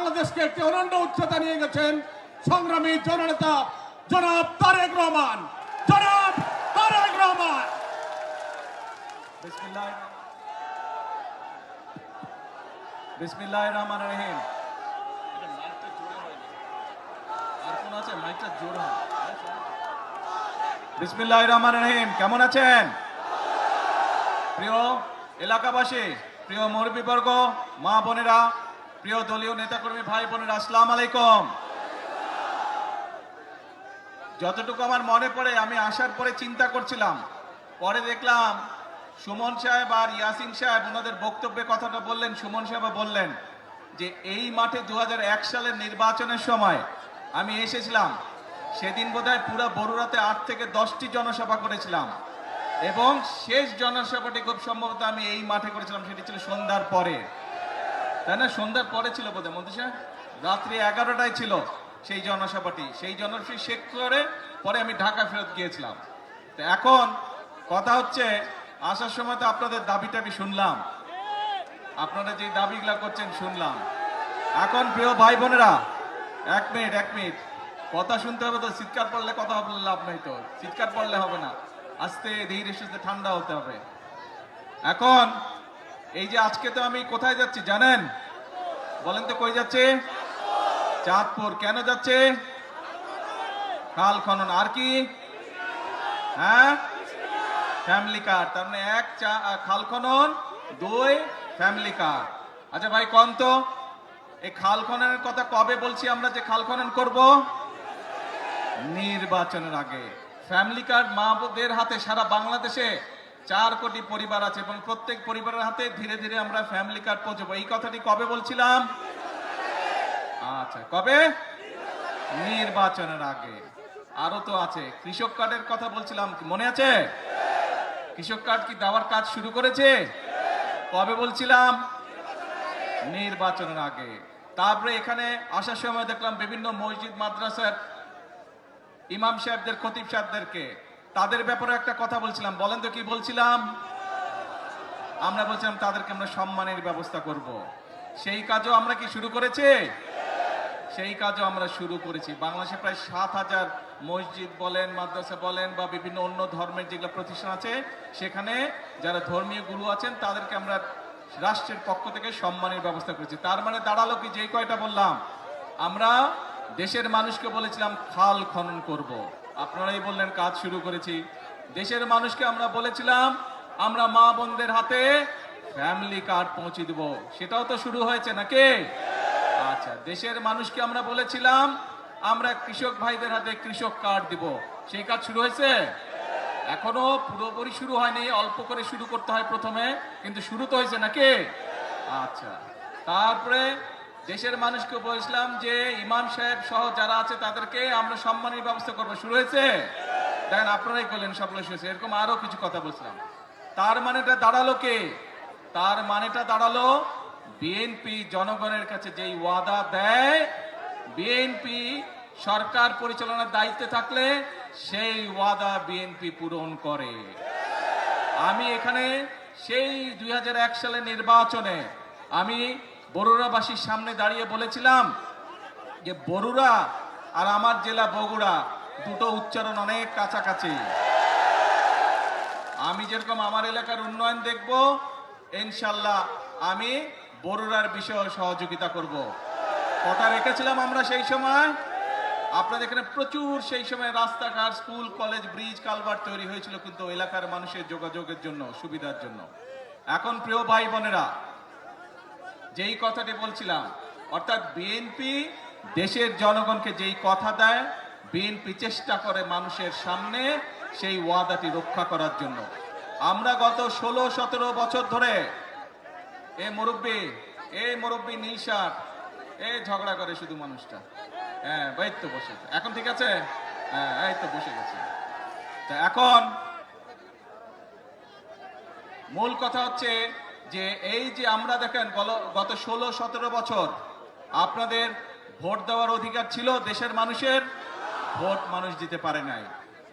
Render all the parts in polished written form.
বাংলাদেশকে একটি অনন্য উচ্চতা নিয়ে গেছেন সংগ্রামী জননেতা জনাব তারেক রহমান। জনাব তারেক রহমান। বিসমিল্লাহির রহমানির রহিম। বিসমিল্লাহির রহমানির রহিম। কেমন আছেন প্রিয় এলাকাবাসী, প্রিয় মুরব্বীবর্গ, মা বোনেরা, প্রিয় দলীয় নেতাকর্মী ভাই বোনেরা, আসসালামু আলাইকুম। যতটুকু আমার মনে পড়ে, আমি আসার পরে চিন্তা করছিলাম, পরে দেখলাম সুমন সাহেব আর ইয়াসিন সাহেব ওনাদের বক্তব্যে কথাটা বললেন। সুমন সাহেব বললেন যে এই মাঠে 2001 সালের নির্বাচনের সময় আমি এসেছিলাম, সেদিন বোধহয় পুরো বরুড়াতে 8 থেকে 10টি জনসভা করেছিলাম এবং শেষ জনসভাটি খুব সম্ভবত আমি এই মাঠে করেছিলাম, সেটি ছিল সন্ধ্যার পরে, তাই না? সন্ধ্যার পরে ছিল বোধহয় মন্ত্রী সাহেব, রাত্রি 11টায় ছিল সেই জনসভাটি। সেই জনসভা শেষ করে পরে আমি ঢাকা ফেরত গিয়েছিলাম। তো এখন কথা হচ্ছে, আসার সময় তো আপনাদের দাবি টাবি শুনলাম, আপনারা যে দাবিগুলা করছেন শুনলাম। এখন প্রিয় ভাই বোনেরা, এক মিনিট কথা শুনতে হবে তো, চিৎকার পড়লে কথা বললে লাভ নাই, তো চিৎকার পড়লে হবে না, আস্তে ধীরে সুস্থে ঠান্ডা হতে হবে। এখন এই যে আজকে তো আমি কোথায় যাচ্ছি জানেন? বলেন তো কই যাচ্ছে? চাঁদপুর। কেন যাচ্ছে? খাল খনন। আর কি? হ্যাঁ, ফ্যামিলি কার্ড। তার মানে 1 খাল খনন, 2 ফ্যামিলি কার্ড। আচ্ছা ভাই কোন তো, এই খাল খননের কথা কবে বলছি আমরা যে খাল খনন করব? নির্বাচনের আগে। ফ্যামিলি কার্ড মা বোনদের হাতে সারা বাংলাদেশে 4 কোটি পরিবার আছে এবং প্রত্যেক পরিবারের হাতে ধীরে ধীরে আমরা ফ্যামিলি কার্ড পৌঁছবো। এই কথাটি কবে বলছিলাম? আচ্ছা, কবে? নির্বাচনের আগে। আরো তো আছে, কৃষক কার্ডের কথা বলছিলাম, মনে আছে? কৃষক কার্ড কি দেওয়ার কাজ শুরু করেছে? কবে বলছিলাম? নির্বাচনের আগে। তারপরে এখানে আসার সময় দেখলাম বিভিন্ন মসজিদ মাদ্রাসার ইমাম সাহেবদের, খতিব সাহেবদেরকে, তাদের ব্যাপারে একটা কথা বলছিলাম। বলেন তো কি বলছিলাম? আমরা বলছিলাম তাদেরকে আমরা সম্মানের ব্যবস্থা করব। সেই কাজও আমরা কি শুরু করেছি? সেই কাজও আমরা শুরু করেছি। বাংলাদেশে প্রায় 7,000 মসজিদ বলেন, মাদ্রাসা বলেন বা বিভিন্ন অন্য ধর্মের যেগুলো প্রতিষ্ঠান আছে, সেখানে যারা ধর্মীয় গুরু আছেন তাদেরকে আমরা রাষ্ট্রের পক্ষ থেকে সম্মানের ব্যবস্থা করেছি। তার মানে দাঁড়ালো কি, যেই কয়টা বললাম, আমরা দেশের মানুষকে বলেছিলাম খাল খনন করব, আপনারাই বললেন কাজ শুরু করেছি। দেশের মানুষকে আমরা বলেছিলাম আমরা মা বোনদের হাতে ফ্যামিলি কার্ড পৌঁছে দেব, সেটাও তো শুরু হয়েছে নাকি? আচ্ছা, দেশের মানুষকে আমরা বলেছিলাম আমরা কৃষক ভাইদের হাতে কৃষক কার্ড দিব, সেই কাজ শুরু হয়েছে? এখনো পুরোপুরি শুরু হয়নি, অল্প করে শুরু করতে হয় প্রথমে, কিন্তু শুরু তো হয়েছে নাকি? আচ্ছা, তারপরে দেশের মানুষকে বলেছিলাম যে ইমাম সাহেব সহ যারা আছে তাদেরকে আমরা সম্মানের ব্যবস্থা করবো, শুরু হয়েছে? দেখেন আপনারাই করলেন, সবগুলো শুরু হয়েছে। এরকম আরো কিছু কথা বলছিলাম। তার মানেটা দাঁড়ালো কে? তার মানেটা দাঁড়ালো বিএনপি জনগণের কাছে যেই ওয়াদা দেয়, বিএনপি সরকার পরিচালনার দায়িত্বে থাকলে সেই ওয়াদা বিএনপি পূরণ করে। আমি এখানে সেই 2001 সালের নির্বাচনে আমি বরুড়াবাসীর সামনে দাঁড়িয়ে বলেছিলাম যে বরুড়া আর আমার জেলা বগুড়া দুটো উচ্চারণ অনেক কাছাকাছি। আমি যেরকম আমার এলাকার উন্নয়ন দেখব, ইনশাল্লাহ আমি বরুড়ার বিষয়ে সহযোগিতা করব। কথা রেখেছিলাম আমরা সেই সময়। আপনাদের এখানে প্রচুর সেই সময় রাস্তাঘাট, স্কুল, কলেজ, ব্রিজ, কালভার্ট তৈরি হয়েছিল, কিন্তু এলাকার মানুষের যোগাযোগের জন্য, সুবিধার জন্য। এখন প্রিয় ভাই বোনেরা, যেই কথাটি বলছিলাম, অর্থাৎ বিএনপি দেশের জনগণকে যেই কথা দেয়, বিএনপি চেষ্টা করে মানুষের সামনে সেই ওয়াদাটি রক্ষা করার জন্য। আমরা গত 16-17 বছর ধরে এই মুরব্বী নীল শার্ট, ঝগড়া করে শুধু মানুষটা, হ্যাঁ এই তো বসে, এখন ঠিক আছে, হ্যাঁ এই তো বসে গেছে। তা এখন মূল কথা হচ্ছে যে এই যে আমরা দেখেন গত 16-17 বছর আপনাদের ভোট দেওয়ার অধিকার ছিল দেশের মানুষের, ভোট মানুষ দিতে পারে নাই।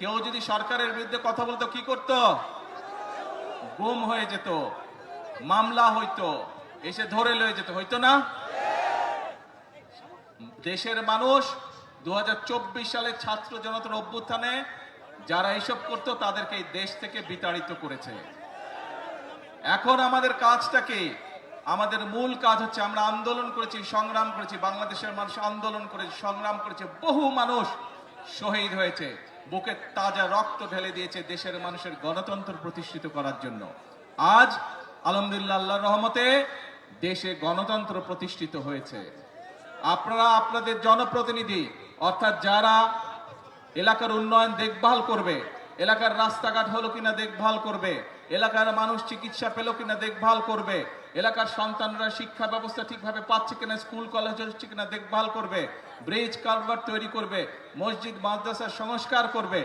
কেউ যদি সরকারের বিরুদ্ধে কথা বলতো কি করত? গুম হয়ে যেত, মামলা হইতো, এসে ধরে লয়ে যেত, হইতো না? দেশের মানুষ 2024 সালে ছাত্র জনতার অভ্যুত্থানে যারা এসব করত তাদেরকে এই দেশ থেকে বিতাড়িত করেছে। এখন আমাদের কাজটা কি? আমাদের মূল কাজ হচ্ছে আমরা আন্দোলন করেছি, সংগ্রাম করেছি, বাংলাদেশের মানুষ আন্দোলন করেছে, সংগ্রাম করেছে, বহু মানুষ শহীদ হয়েছে, বুকে তাজা রক্ত ঢেলে দিয়েছে দেশের মানুষের গণতন্ত্র প্রতিষ্ঠিত করার জন্য। আজ আলহামদুলিল্লাহ আল্লাহর রহমতে দেশে গণতন্ত্র প্রতিষ্ঠিত হয়েছে। আপনারা আপনাদের জনপ্রতিনিধি অর্থাৎ যারা এলাকার উন্নয়ন দেখভাল করবে, এলাকার রাস্তাঘাট হলো কিনা দেখভাল করবে, এলাকার মানুষ চিকিৎসা পেল কিনা দেখভাল করবে, এলাকার সন্তানরা শিক্ষা ব্যবস্থা ঠিকভাবে পাচ্ছে কিনা, স্কুল কলেজ হচ্ছে কিনা দেখভাল করবে, ব্রিজ কালভার্ট তৈরি করবে, মসজিদ মাদ্রাসার সংস্কার করবে,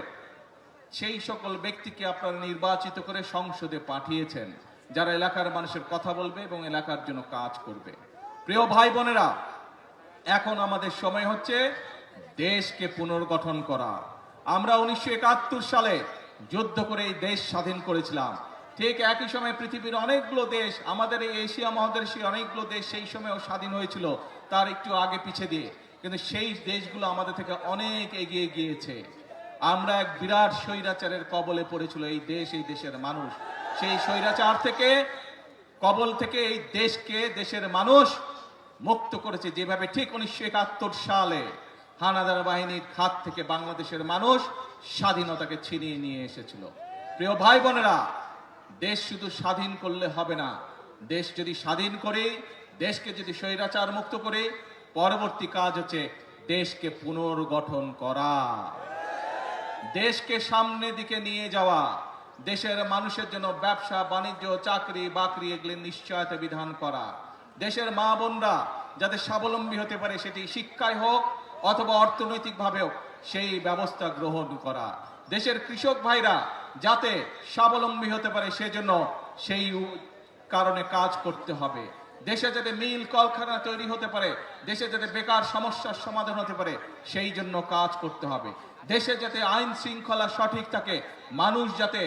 সেই সকল ব্যক্তিকে আপনারা নির্বাচিত করে সংসদে পাঠিয়েছেন, যারা এলাকার মানুষের কথা বলবে এবং এলাকার জন্য কাজ করবে। প্রিয় ভাই বোনেরা, এখন আমাদের সময় হচ্ছে দেশকে পুনর্গঠন করা। আমরা 1971 সালে যুদ্ধ করে এই দেশ স্বাধীন করেছিলাম। ঠিক একই সময় পৃথিবীর অনেকগুলো দেশ, আমাদের এই এশিয়া মহাদেশে অনেকগুলো দেশ সেই সময়ও স্বাধীন হয়েছিল, তার একটু আগে পিছে দিয়ে, কিন্তু সেই দেশগুলো আমাদের থেকে অনেক এগিয়ে গিয়েছে। আমরা এক বিরাট স্বৈরাচারের কবলে পড়েছিল এই দেশ, এই দেশের মানুষ। সেই স্বৈরাচার থেকে, কবল থেকে এই দেশকে, দেশের মানুষ মুক্ত করেছে যেভাবে, ঠিক 1971 সালে হানাদার বাহিনীর হাত থেকে বাংলাদেশের মানুষ স্বাধীনতাকে ছিনিয়ে নিয়ে এসেছিল। প্রিয় ভাই বোনেরা, দেশ শুধু স্বাধীন করলে হবে না, দেশ যদি স্বাধীন করে, দেশকে যদি স্বৈরাচার মুক্ত করে, পরবর্তী কাজ হচ্ছে দেশকে পুনর্গঠন করা, দেশকে সামনের দিকে নিয়ে যাওয়া, দেশের মানুষের জন্য ব্যবসা বাণিজ্য চাকরি বাকরি এগুলির নিশ্চয়তা বিধান করা, দেশের মা বোনরা যাতে স্বাবলম্বী হতে পারে, সেটি শিক্ষায় হোক অথবা অর্থনৈতিক ভাবেও সেই ব্যবস্থা গ্রহণ করা, দেশের কৃষক ভাইরা যাতে স্বাবলম্বী হতে পারে সেজন্য সেই কারণে কাজ করতে হবে, দেশে যাতে মিল কলকারখানা তৈরি হতে পারে, দেশে যাতে বেকার সমস্যার সমাধান হতে পারে সেই জন্য কাজ করতে হবে, দেশে যাতে আইন শৃঙ্খলা সঠিক থাকে, মানুষ যাতে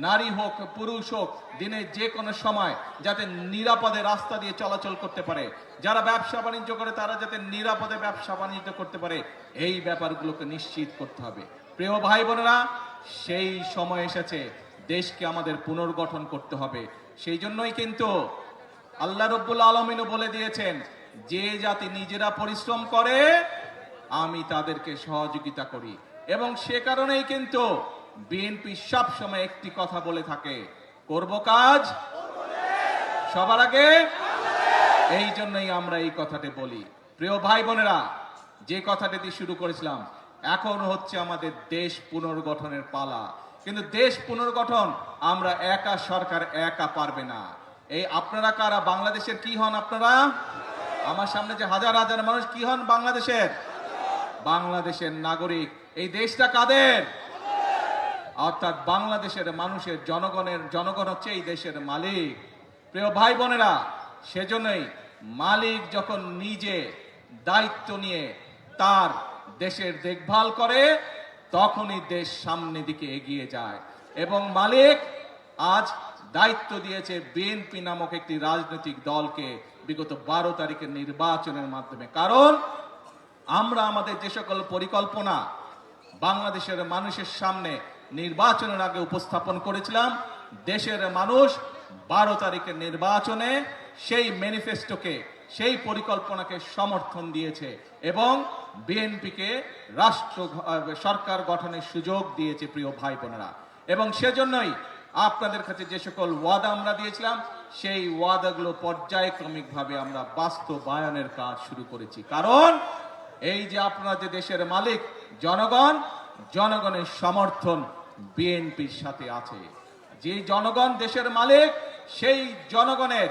নারী হোক পুরুষ হোক দিনের যে কোনো সময় যাতে নিরাপদে রাস্তা দিয়ে চলাচল করতে পারে, যারা ব্যবসা বাণিজ্য করে তারা যাতে নিরাপদে ব্যবসা বাণিজ্য করতে পারে, এই ব্যাপারগুলোকে নিশ্চিত করতে হবে। প্রিয় ভাই বোনেরা, সেই সময় এসেছে, দেশকে আমাদের পুনর্গঠন করতে হবে। সেই জন্যই কিন্তু আল্লাহ রব্বুল আলামিনও বলে দিয়েছেন, যে জাতি নিজেরা পরিশ্রম করে আমি তাদেরকে সহযোগিতা করি। এবং সে কারণেই কিন্তু বিএনপি সব সময় একটি কথা বলে থাকে, করব কাজ সবার আগে। এই জন্যই আমরা এই কথাটি বলি। প্রিয় ভাই বোনেরা, যে কথাটি দিয়ে শুরু করেছিলাম, এখন হচ্ছে আমাদের দেশ পুনর্গঠনের পালা। কিন্তু দেশ পুনর্গঠন আমরা একা, সরকার একা পারবে না। এই আপনারা কারা? বাংলাদেশের কি হন আপনারা? আমার সামনে যে হাজার হাজার মানুষ কি হন? বাংলাদেশের, বাংলাদেশের নাগরিক। এই দেশটা কাদের? অর্থাৎ বাংলাদেশের মানুষের, জনগণ হচ্ছে এই দেশের মালিক। প্রিয় ভাই বোনেরা, সেজন্যই মালিক যখন নিজে দায়িত্ব নিয়ে তার দেশের দেখভাল করে, তখনই দেশ সামনের দিকে এগিয়ে যায়। এবং মালিক আজ দায়িত্ব দিয়েছে বিএনপি নামক একটি রাজনৈতিক দলকে বিগত 12 তারিখের নির্বাচনের মাধ্যমে। কারণ আমরা আমাদের যে সকল পরিকল্পনা বাংলাদেশের মানুষের সামনে নির্বাচনের আগে উপস্থাপন করেছিলাম, দেশের মানুষ 12 তারিখের নির্বাচনে সেই ম্যানিফেস্টোকে, সেই পরিকল্পনাকে সমর্থন দিয়েছে এবং বিএনপিকে সরকার গঠনের সুযোগ দিয়েছে। প্রিয় ভাই বোনেরা, এবং সেজন্যই আপনাদের কাছে যে সকল ওয়াদা আমরা দিয়েছিলাম, সেই ওয়াদাগুলো পর্যায়ক্রমিকভাবে আমরা বাস্তবায়নের কাজ শুরু করেছি। কারণ এই যে আপনারা যে দেশের মালিক জনগণ, জনগণের সমর্থন বিএনপির সাথে আছে। যে জনগণ দেশের মালিক, সেই জনগণের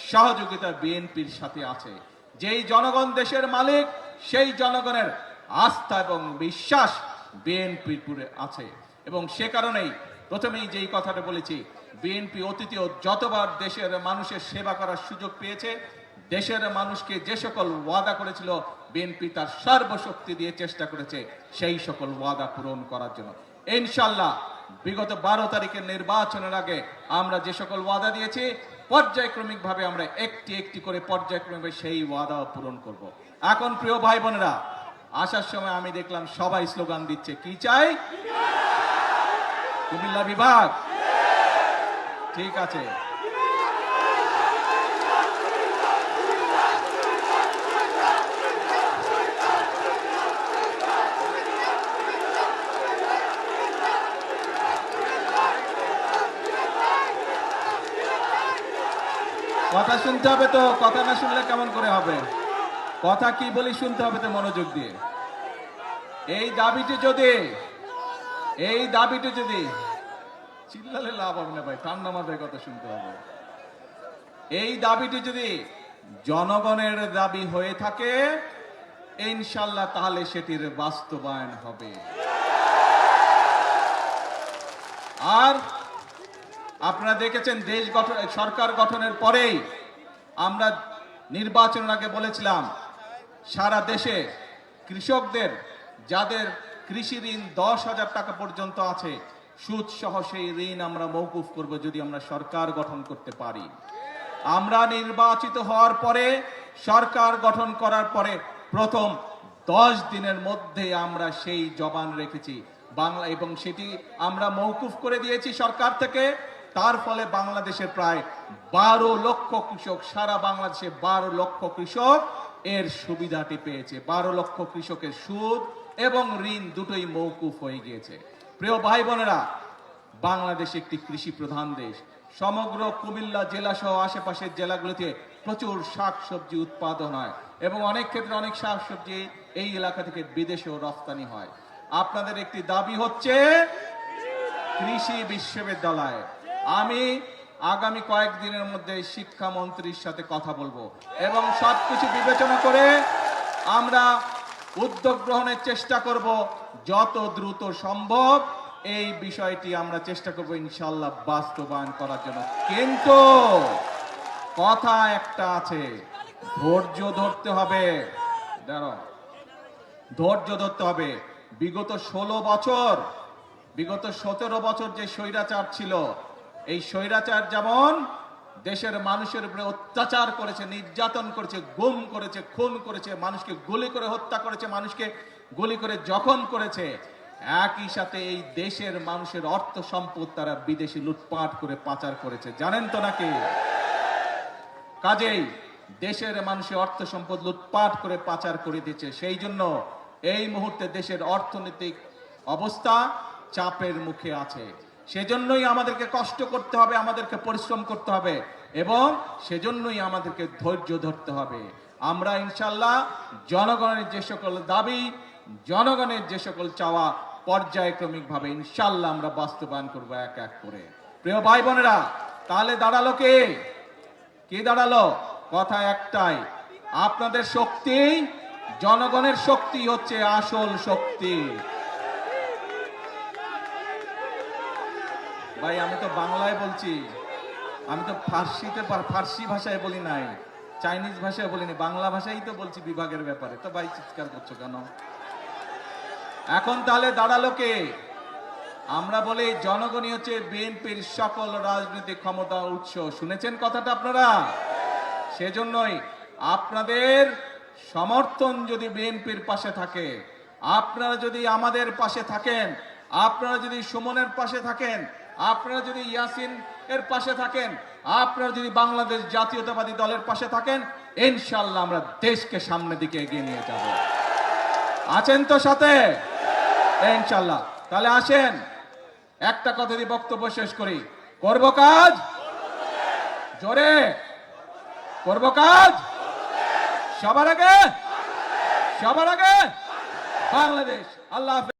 সহযোগিতা বিএনপির সাথে আছে। যেই জনগণ দেশের মালিক, সেই জনগণের আস্থা এবং বিশ্বাস বিএনপির উপরে আছে। এবং সে কারণেই প্রথমেই যেই কথাটা বলেছি, বিএনপি অতীতেও যতবার দেশের মানুষের সেবা করার সুযোগ পেয়েছে, দেশের মানুষকে যে সকল ওয়াদা করেছিল, বিএনপি তার সর্বশক্তি দিয়ে চেষ্টা করেছে সেই সকল ওয়াদা পূরণ করার জন্য। ইনশাআল্লাহ বিগত 12 তারিখের নির্বাচনের আগে আমরা যে সকল ওয়াদা দিয়েছি, পর্যায়ক্রমিকভাবে আমরা একটি একটি করে পর্যায়ক্রমিকভাবে সেই ওয়াদা পূরণ করব। এখন প্রিয় ভাই বোনেরা, আসার সময় আমি দেখলাম সবাই স্লোগান দিচ্ছে, কি চাই? কুমিল্লা বিভাগ। ঠিক আছে, কথা শুনতে হবে তো, কথা না শুনলে কেমন করে হবে? কথা কি বলি শুনতে হবে তো মনোযোগ দিয়ে। এই দাবিটি যদি চিল্লালে লাভ হবে না ভাই, ঠান্ডা মাথায় কথা শুনতে হবে। এই দাবিটি যদি জনগণের দাবি হয়ে থাকে ইনশাল্লাহ, তাহলে সেটির বাস্তবায়ন হবে। আর আপনারা দেখেছেন দেশ গঠন, সরকার গঠনের পরেই আমরা নির্বাচনের আগে বলেছিলাম সারা দেশে কৃষকদের যাদের কৃষি ঋণ 10,000 টাকা পর্যন্ত আছে, সুদ সহ সেই ঋণ আমরা মওকুফ করব যদি আমরা সরকার গঠন করতে পারি। আমরা নির্বাচিত হওয়ার পরে, সরকার গঠন করার পরে প্রথম 10 দিনের মধ্যে আমরা সেই জবান রেখেছি বাংলা, এবং সেটি আমরা মওকুফ করে দিয়েছি সরকার থেকে। তার ফলে বাংলাদেশের প্রায় 12 লক্ষ কৃষক, সারা বাংলাদেশে 12 লক্ষ কৃষক এর সুবিধাটি পেয়েছে। 12 লক্ষ কৃষকের সুদ এবং ঋণ দুটোই মওকুফ হয়ে গিয়েছে। প্রিয় ভাই বোনেরা, বাংলাদেশ একটি কৃষি প্রধান দেশ। সমগ্র কুমিল্লা জেলা সহ আশেপাশের জেলাগুলোতে প্রচুর শাকসবজি উৎপাদন হয় এবং অনেক ক্ষেত্রে অনেক শাকসবজি এই এলাকা থেকে বিদেশেও রপ্তানি হয়। আপনাদের একটি দাবি হচ্ছে কৃষি বিশ্ববিদ্যালয়। আমি আগামী কয়েকদিনের মধ্যে শিক্ষামন্ত্রীর সাথে কথা বলবো এবং সবকিছু বিবেচনা করে আমরা উদ্যোগ গ্রহণের চেষ্টা করব যত দ্রুত সম্ভব। এই বিষয়টি আমরা চেষ্টা করব ইনশাআল্লাহ বাস্তবায়ন করার জন্য। কিন্তু কথা একটা আছে, ধৈর্য ধরতে হবে। ধৈর্য ধরতে হবে। বিগত 17 বছর যে স্বৈরাচার ছিল, এই স্বৈরাচার যেমন দেশের মানুষের উপরে অত্যাচার করেছে, নির্যাতন করেছে, গুম করেছে, খুন করেছে, মানুষকে গুলি করে হত্যা করেছে, মানুষকে গুলি করে জখম করেছে, একই সাথে এই দেশের মানুষের অর্থ সম্পদ তারা বিদেশে লুটপাট করে পাচার করেছে, জানেন তো নাকি? কাজেই দেশের মানুষের অর্থ সম্পদ লুটপাট করে পাচার করে দিয়েছে। সেই জন্য এই মুহূর্তে দেশের অর্থনৈতিক অবস্থা চাপের মুখে আছে। সেজন্যই আমাদেরকে কষ্ট করতে হবে, আমাদেরকে পরিশ্রম করতে হবে এবং সেজন্যই আমাদেরকে ধৈর্য ধরতে হবে। আমরা ইনশাআল্লাহ জনগণের যে সকল দাবি, জনগণের যে সকল চাওয়া পর্যায়ক্রমিকভাবে ইনশাআল্লাহ আমরা বাস্তবায়ন করব এক এক করে। প্রিয় ভাই বোনেরা, তাহলে দাঁড়ালো কি দাঁড়ালো? কথা একটাই, আপনাদের শক্তি, জনগণের শক্তি হচ্ছে আসল শক্তি। ভাই আমি তো বাংলায় বলছি, আমি তো ফার্সি ভাষায় বলি নাই, চাইনিজ ভাষায় বলিনি, বাংলা ভাষাই তো বলছি বিভাগের ব্যাপারে। তো ভাই চিৎকার করছো কেন? এখন তাহলে দাঁড়ালো কে? আমরা বলি জনগণই হচ্ছে বিএনপির সকল রাজনৈতিক ক্ষমতা উৎস। শুনেছেন কথাটা আপনারা? সেজন্যই আপনাদের সমর্থন যদি বিএনপির পাশে থাকে, আপনারা যদি আমাদের পাশে থাকেন, আপনারা যদি সুমনের পাশে থাকেন, আপনারা যদি ইয়াসিন এর পাশে থাকেন, আপনারা যদি বাংলাদেশ জাতীয়তাবাদী দলের পাশে থাকেন, ইনশাআল্লাহ আমরা দেশকে সামনের দিকে এগিয়ে নিয়ে যাব। আছেন তো সাথে? ইনশাআল্লাহ। তাহলে আসেন একটা কথা দিয়ে বক্তব্য শেষ করি। করব কাজ, জোরে করব কাজ, সবার আগে বাংলাদেশ। আল্লাহ হাফেজ।